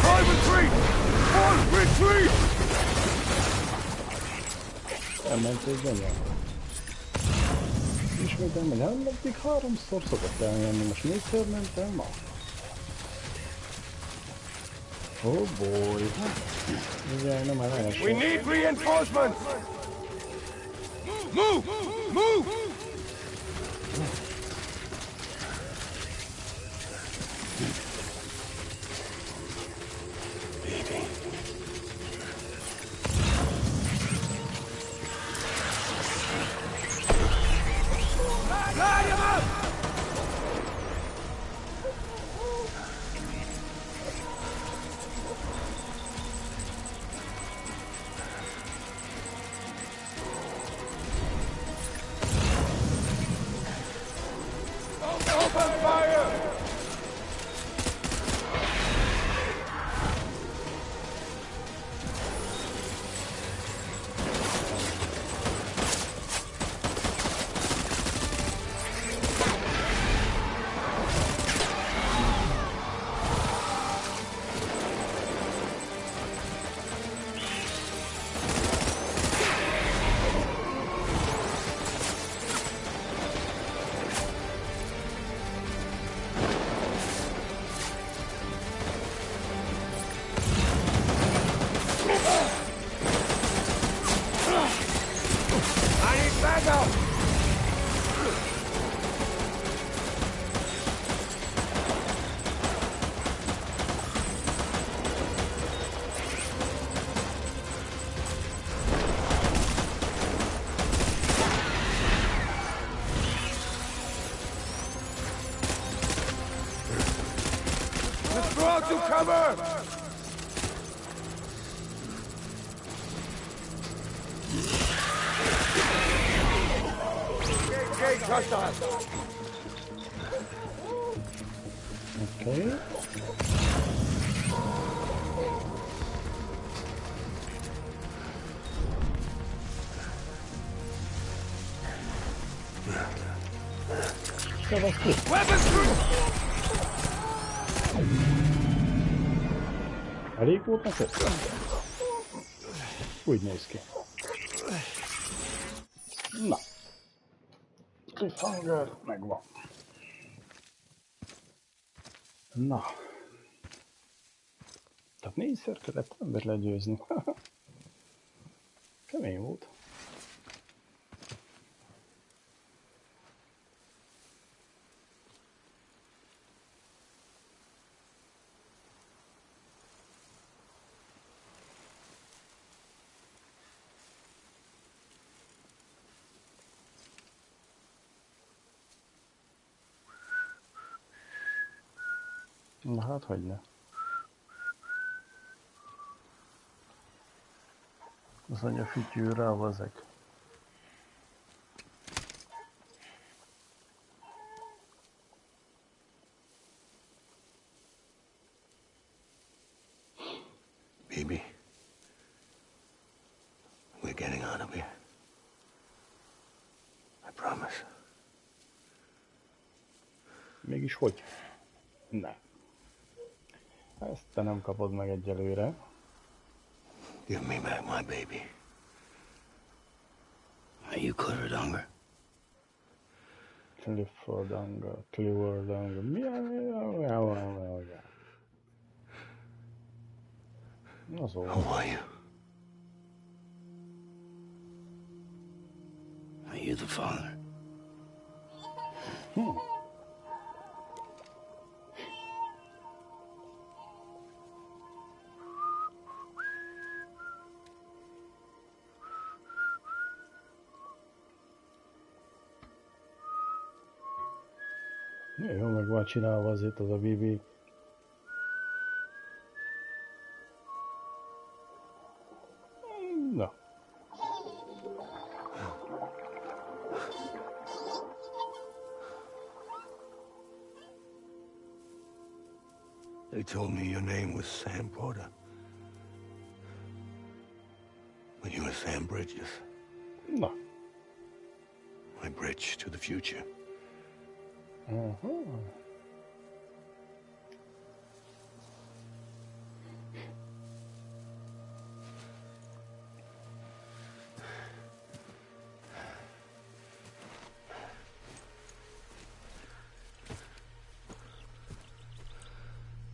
Five retreat! One retreat! Elment egy gyönyör. Ismételem, hogy eddig 3-szor szokott elmenni, most 4-szer mentem ma. Oh boy. Ugye nem ellenes. We need reinforcements! Move! Move! To cover! Engage hostile! Okay. Szevasz ki! Weapons through! Elég volt neked? Úgy néz ki. Na. Cliffhanger megvan. Na. Tehát 4-szer kellett embert legyőzni. Kemény volt. Na hát, hogyne. Az anya fütyűre a vazek. Baby, we're getting out of here. I promise. Mégis hogy? Nem. Ezt te nem kapod meg egyelőre. Give me back my baby. Are you Clifford Unger? Clifford Unger. Mi az Who are you? Are you the father? Jó, meg van csinálva azért az a BB. Na. They told me your name was Sam Porter. But you were Sam Bridges. Na. My bridge to the future.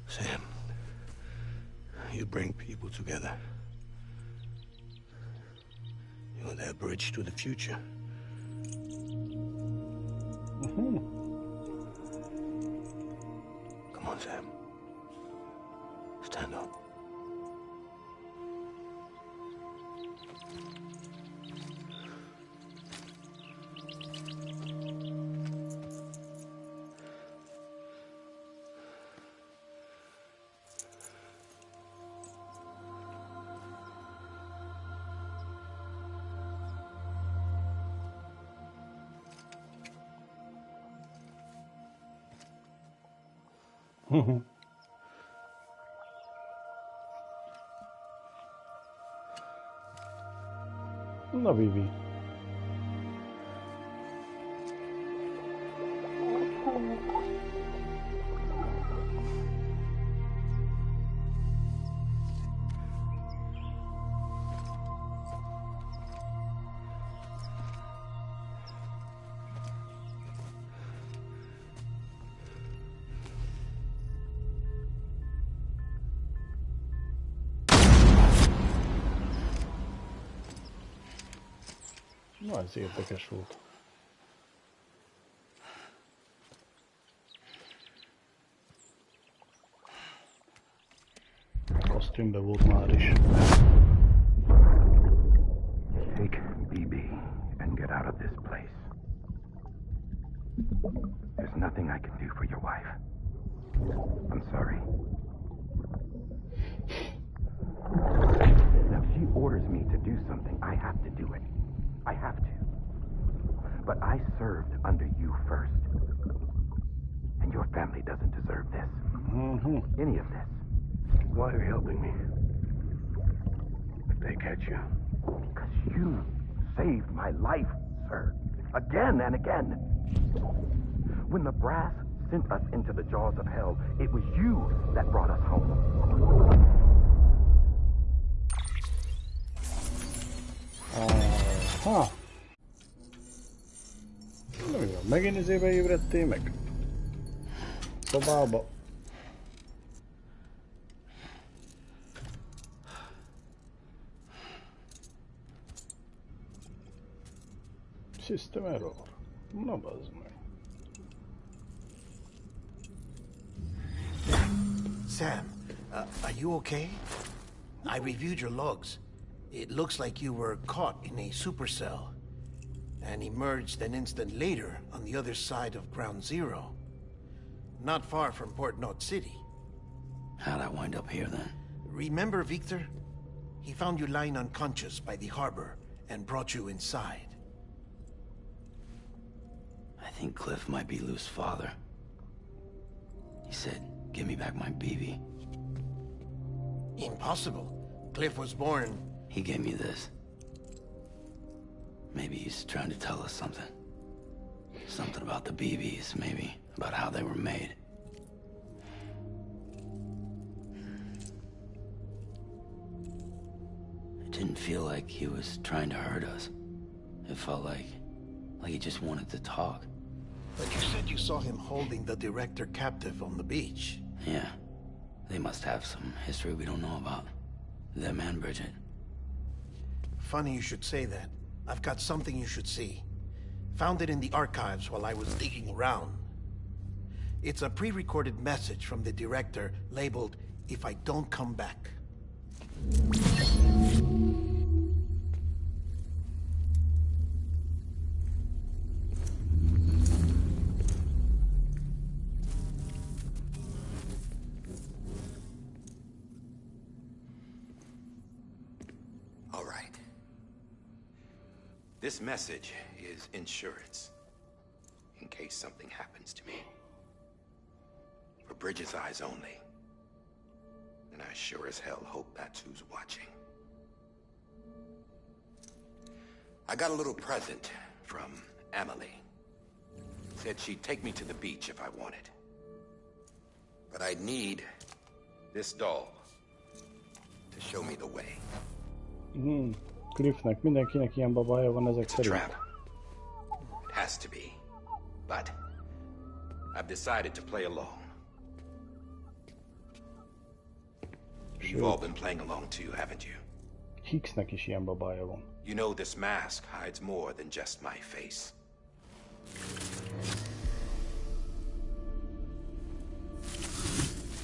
Sam, you bring people together. You're their bridge to the future. Come on, Sam. Stand up. Na, Bibi. Na, ez érdekes volt. Kosztümbe volt már is. Take BB and get out of this place. There's nothing I can do for your wife. I'm sorry. Now, if she orders me to do something, I have to do it. I have to. But I served under you first. And your family doesn't deserve this. Any of this. Why are you helping me? If they catch you. Because you saved my life, sir. Again and again. When the brass sent us into the jaws of hell, it was you that brought us home. Aha. Na jó, megint izébe ébredtél meg? Szobába. System error. Na bazd meg. Sam, are you okay? I reviewed your logs. It looks like you were caught in a supercell and emerged an instant later on the other side of Ground Zero. Not far from Port Knot City. How'd I wind up here then? Remember Victor? He found you lying unconscious by the harbor and brought you inside. I think Cliff might be Lou's father. He said, give me back my BB. Impossible. Cliff was born... He gave me this. Maybe he's trying to tell us something. Something about the BBs, maybe. About how they were made. feel like he was trying to hurt us. It felt like he just wanted to talk. But you said you saw him holding the director captive on the beach. Yeah. They must have some history we don't know about. Them and Bridget. Funny you should say that. I've got something you should see. Found it in the archives while I was digging around. It's a pre-recorded message from the director labeled, "If I don't come back." All right. This message is insurance. In case something happens to me. For Bridget's eyes only. And I sure as hell hope that's who's watching. I got a little present from Emily. Said she'd take me to the beach if I wanted. But I'd need this doll to show me the way. Cliffnek mindenkinek ilyen babája van ezek It's a szerint. trap. It has to be. But I've decided to play along. You've all been playing along too, haven't you? Hicksnek is ilyen babája van. You know this mask hides more than just my face.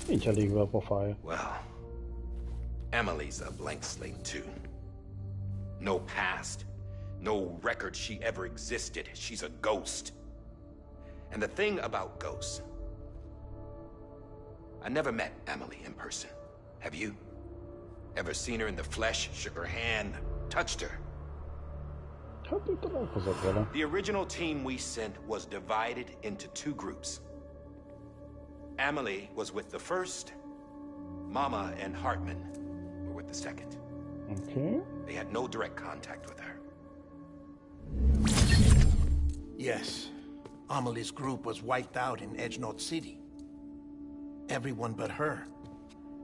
Nincs elégve a pofája. Well, Emily's a blank slate too. No past, no record she ever existed. She's a ghost. And the thing about ghosts, I never met Emily in person. Have you? Ever seen her in the flesh, shook her hand, touched her? Hát ő találkozott vele. The original team we sent was divided into two groups. Emily was with the first. Mama and Hartman were with the second. Okay. They had no direct contact with her. Yes. Amelie's group was wiped out in Edge Knot City. Everyone but her.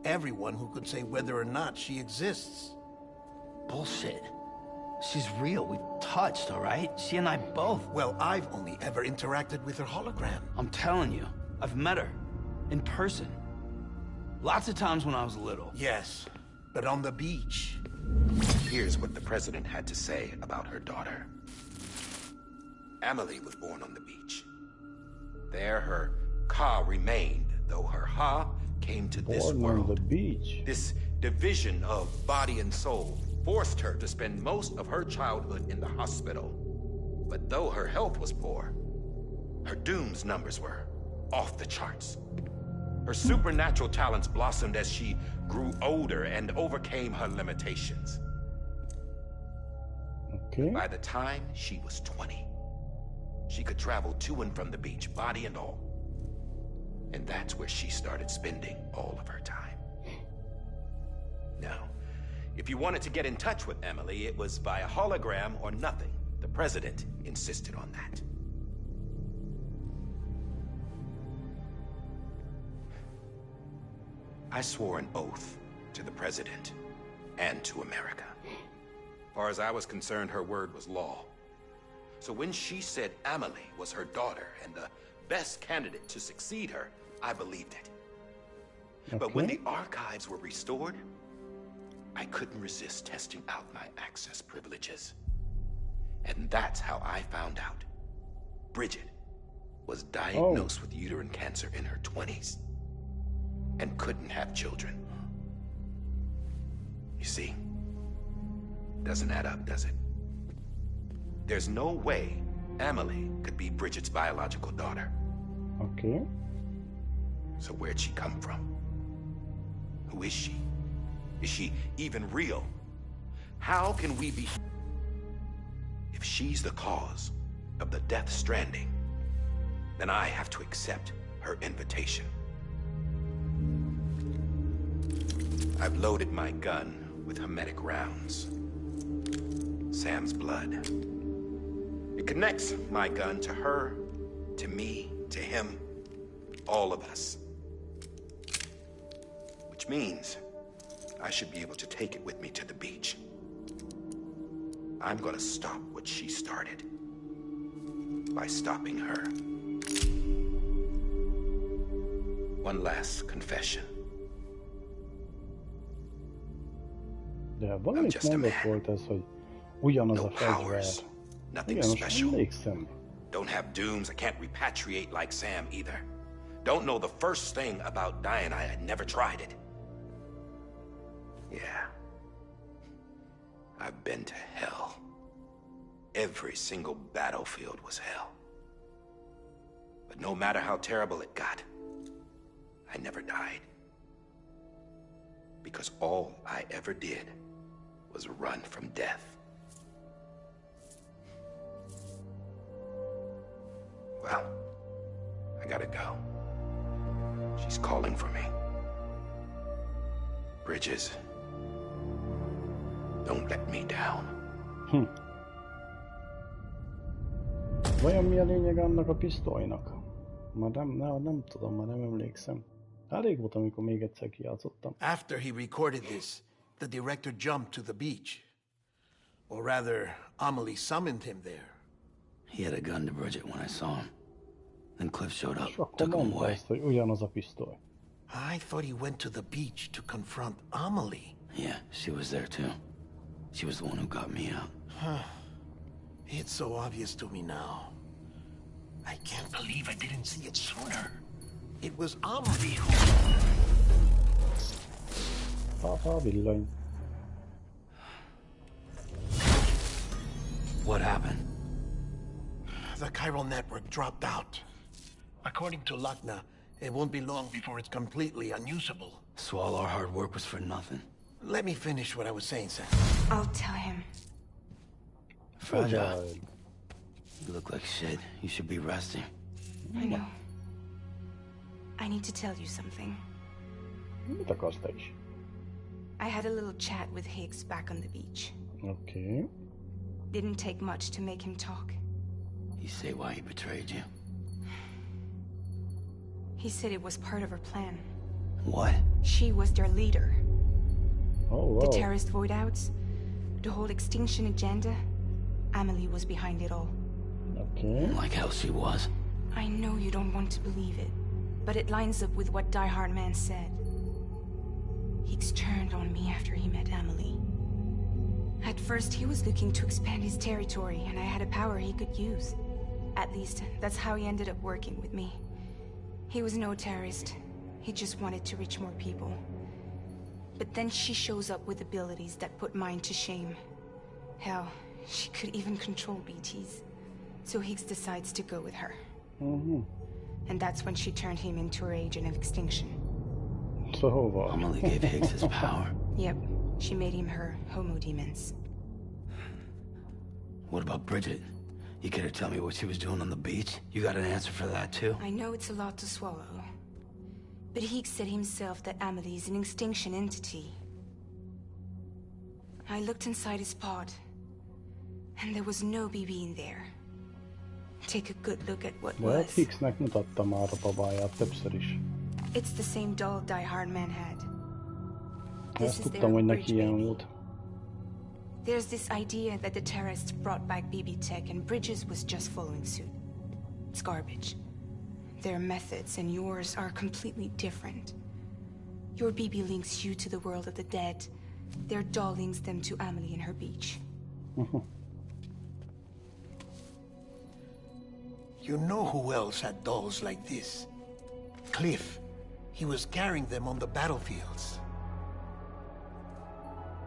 Everyone who could say whether or not she exists. Bullshit. She's real. We touched, all right? She and I both. Well, I've only ever interacted with her hologram. I'm telling you, I've met her. In person. Lots of times when I was little. Yes, but on the beach. Here's what the president had to say about her daughter. Emily was born on the beach. There her ka remained, though her ha came to this Born on world. the beach. This division of body and soul forced her to spend most of her childhood in the hospital. But though her health was poor, her dooms numbers were off the charts. Her supernatural talents blossomed as she grew older and overcame her limitations. Okay. By the time she was 20, she could travel to and from the beach, body and all. And that's where she started spending all of her time. Now, if you wanted to get in touch with Emily, it was via hologram or nothing. The president insisted on that. I swore an oath to the president and to America. As far as I was concerned, her word was law. So when she said Emily was her daughter and the best candidate to succeed her, I believed it. Okay. But when the archives were restored, I couldn't resist testing out my access privileges. And that's how I found out Bridget was diagnosed with uterine cancer in her 20s and couldn't have children. You see, doesn't add up, does it? There's no way Emily could be Bridget's biological daughter. Okay. So where'd she come from? Who is she? Is she even real? How can we be... If she's the cause of the Death Stranding, then I have to accept her invitation. I've loaded my gun with hermetic rounds. Sam's blood. It connects my gun to her, to me, to him, all of us. Which means I should be able to take it with me to the beach. I'm gonna stop what she started. By stopping her. One last confession. De valamit mondott volt ez, hogy ugyanaz a fegyver. Igen, most emlékszem. Don't have dooms. I can't repatriate like Sam either. Don't know the first thing about dying. I had never tried it. Yeah. I've been to hell. Every single battlefield was hell. But no matter how terrible it got, I never died. Because all I ever did was run from death. Well, I gotta go. She's calling for me. Bridges, don't let me down. Vajon mi a lényeg annak a pisztolynak? Már nem tudom, már nem emlékszem. Elég volt, amikor még egyszer kijátszottam. After he recorded this, the director jumped to the beach. Or rather, Amelie summoned him there. He had a gun to Bridget when I saw him. Then Cliff showed up, És akkor took him mondta away. ezt, hogy ugyanaz a pisztoly. I thought he went to the beach to confront Amelie. Yeah, she was there too. She was the one who got me out. It's so obvious to me now. I can't believe I didn't see it sooner. It was Amelie who... Villany. What happened? The chiral network dropped out. According to Lakna, it won't be long before it's completely unusable. So all our hard work was for nothing. Let me finish what I was saying, Sam. I'll tell him. Fragile. You look like shit. You should be resting. I know. I need to tell you something. Mit akarsz te is? I had a little chat with Higgs back on the beach. Okay. Didn't take much to make him talk. You say why he betrayed you? He said it was part of her plan. What? She was their leader. Oh, wow. The terrorist voidouts, the whole extinction agenda. Amelie was behind it all. Okay. Like hell she was. I know you don't want to believe it, but it lines up with what Die Hard Man said. Higgs turned on me after he met Amelie. At first, he was looking to expand his territory, and I had a power he could use. At least, that's how he ended up working with me. He was no terrorist. He just wanted to reach more people. But then she shows up with abilities that put mine to shame. Hell, she could even control BTs. So Higgs decides to go with her. And that's when she turned him into her agent of extinction. So what? Amelie gave Higgs his power. Yep, she made him her homo demons. What about Bridget? You care to tell me what she was doing on the beach? You got an answer for that too? I know it's a lot to swallow. But Higgs said himself that Amelie is an extinction entity. I looked inside his pod, and there was no BB in there. Take a good look at what De hát was. Hicksnek mutatta már a babáját többször is. It's the same doll Die Hard Man had. This Ezt is tudtam, their hogy bridge neki ilyen baby. volt. There's this idea that the terrorists brought back BB tech and Bridges was just following suit. It's garbage. Their methods and yours are completely different. Your BB links you to the world of the dead. Their doll links them to Amelie and her beach. You know who else had dolls like this? Cliff. He was carrying them on the battlefields.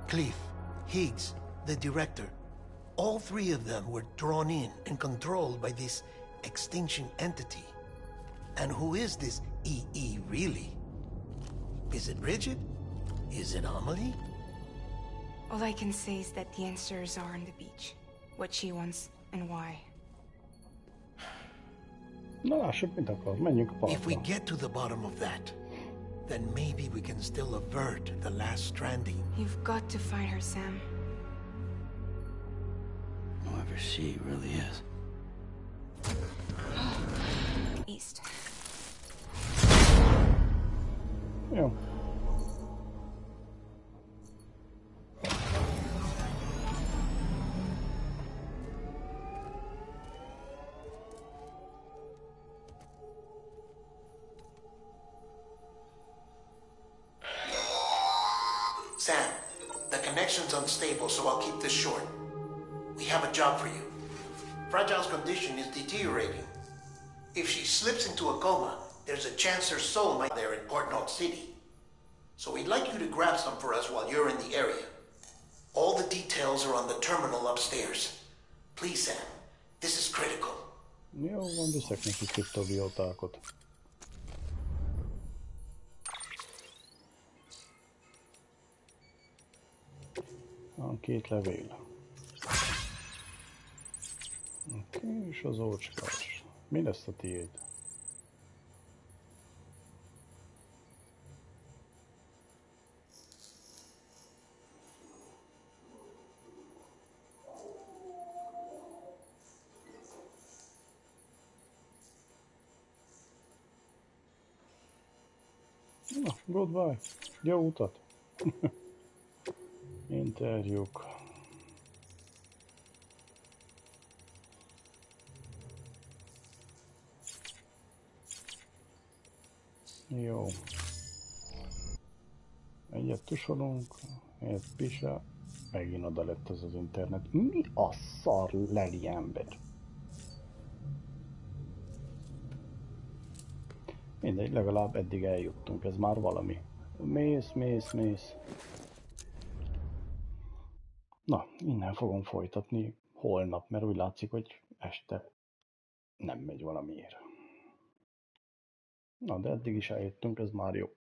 Cliff, Higgs, the director. All three of them were drawn in and controlled by this extinction entity. And who is this EE really? Is it Bridget? Is it Amelie? All I can say is that the answers are on the beach. What she wants and why. Na lássuk, mit akar. Menjünk a If we partra. get to the bottom of that, then maybe we can still avert the last stranding. You've got to find her, Sam. Whoever she really is. East. Jó. Sam, the connection's unstable, so I'll keep this short. We have a job for you. Fragile's condition is deteriorating. If she slips into a coma, there's a chance her soul might be there in Port North City. So we'd like you to grab some for us while you're in the area. All the details are on the terminal upstairs. Please, Sam, this is critical. Jó, van, viszek neki kriptobiótákot. Van 2 levél. Oké, és az ócskás. Mi lesz a tiéd? Na, goodbye. Jó utat. Interjúk. Jó. Egyet tusolunk, egyet pisa. Megint oda lett ez az internet. Mi a szar leli ember? Mindegy, legalább eddig eljuttunk, ez már valami. Mész. Na, innen fogom folytatni holnap, mert úgy látszik, hogy este nem megy valamiért. Na, de eddig is eljöttünk, ez már jó.